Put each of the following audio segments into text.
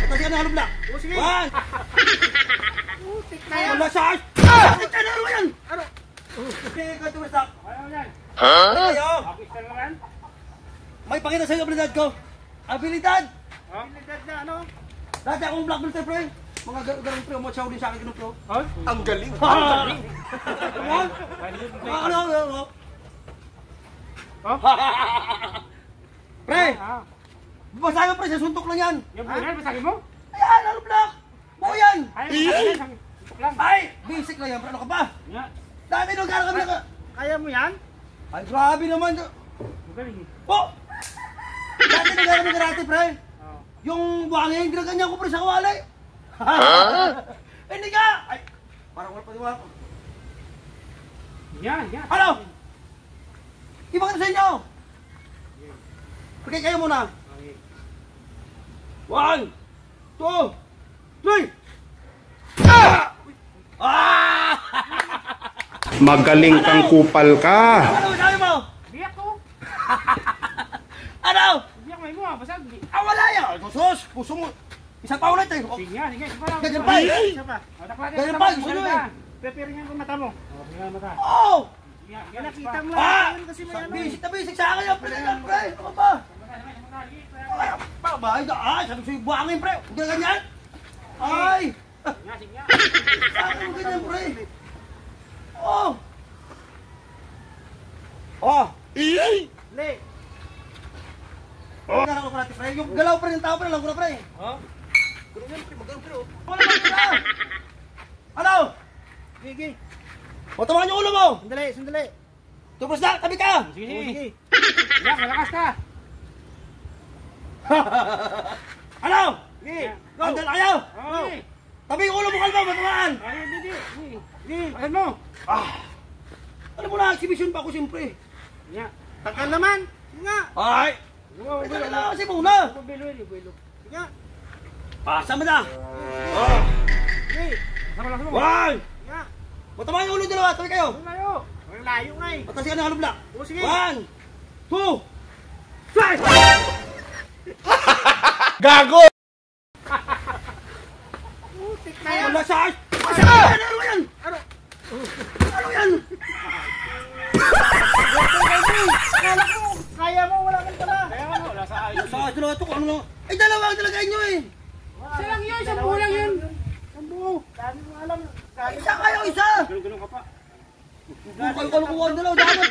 Patasin ka na halong black. O, sige. One. Putik na yan. Wala sa akin. Putik na ano yan? Ano? Okay, ikaw tumasak. Ano yan? Kayo. Bakit ka naman? May pakita sa iyo abilidad ko. Abilidad. Abilidad na ano? Dati akong black belt pre. Mga ganun pre, umatsaw din sa akin ganun pro. Ang galing. Ang galing. Ano? Pre! Basahin mo pre, sa suntok lang yan. Yung bunal, basagin mo? Ayan, ano black? Buo yan. Ay, Ay, basic lang yan pre, ano ka ba? nga. Dati nung kala kami na. Kaya mo yan? Ay, grabe naman. Magaling. Po! Dati nung kala kami karate pre. Yung buhangin, ginaganyan ko pre sa kawalay. Hindi ka! Ay, parang wala pa diwa ako. Yan. Ano? Iba ka na sa inyo! Okay, kayo muna. 1, 2, 3! Ah! Magaling kang kupal ka. Ano sabi mo? Biyak ko. Ano? Biyak may mo, basag. Ah, wala yan! Sus, puso mo. Isa pa ulit eh. Sige. Ganyan pa eh. Isa pa. Ganyan pa, gusto nyo eh. Pepiringan ko mata mo. Pepiringan mata. Oo! Yan, nakita mo Ah! lang kasi may ano. Basic na basic sa akin yung pre. Pre, ano ba? Ay, pa ba? Ay, sabi sa'yo, buhangin pre. Hindi ganyan. Ay! Sige. Sa akin mo ganyan pre. Oh! Oh! Le. Oh! Ganyan ko natin pre. Yung galaw pre ng tao pre, alam ko na pre. Oh. Ganyan pre, magano pre. Wala ba pre? Ano? Sige. O, tamaan yung ulo mo. Sandali. Tupos na, tabi ka. Sige. Yan, malakas ka. Ano? Sige. Go. Andal kayo. Okay. Tabi yung ulo mo kalma, matamaan. Ay, hindi. Sige. Ano mo? Ano mo na, exhibition pa ako siyempre. Yan. Takal naman. Sige nga. Ay! Wow, Ay, talaga na kasi muna. Buelo. Sige nga. Pasa mo na. Oh! Sige. Sama lang mo. One! Sige nga. Matamaan yung ulo dalawa, tabi kayo. Layo. Ang layo nga eh. Patasin ka ng halong black. O, sige. 1, 2, 3! Gago! Putik na yan. Wala sa akin! Ano yan? Ano? Ano yan? Kala ko, kaya mo, wala kang pala. Wala sa akin talaga ito. Ano lang? Ay, dalawa ang talagay nyo eh. Isa lang yun, 10 lang yun. 10. Dami mo alam. Isa kayo, isa. Ganun ka pa. Kalukuhan dalawa, dapat.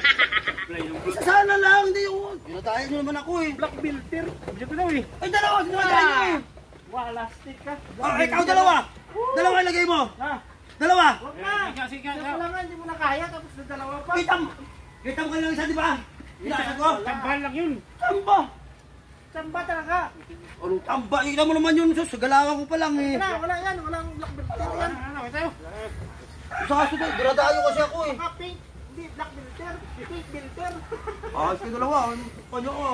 Isa sana lang, hindi yung... Pinatayan nyo naman ako eh. Black filter. Bisa ko daw eh. Ay, dalawa, sinatayan nyo eh. Wala, stick ka. Oh, ikaw dalawa. Dalawa ilagay mo. Ha? Dalawa. Huwag na. Sige. Isa lang nga, hindi mo na kaya, tapos na dalawa pa. Kita mo kanila isa, di ba? Pinasag ko. Tambahan lang yun. Tamba. Tamba talaga. Anong tamba? Kita mo naman yun, sus. Galawan ko pa lang eh. Wala yan. Walang black filter yan. Ano, tayo. Sa kaso tayo, diradayo kasi ako eh. Pink. Hindi, black filter. Pink filter. Ah, sige dalawa. Ano ko?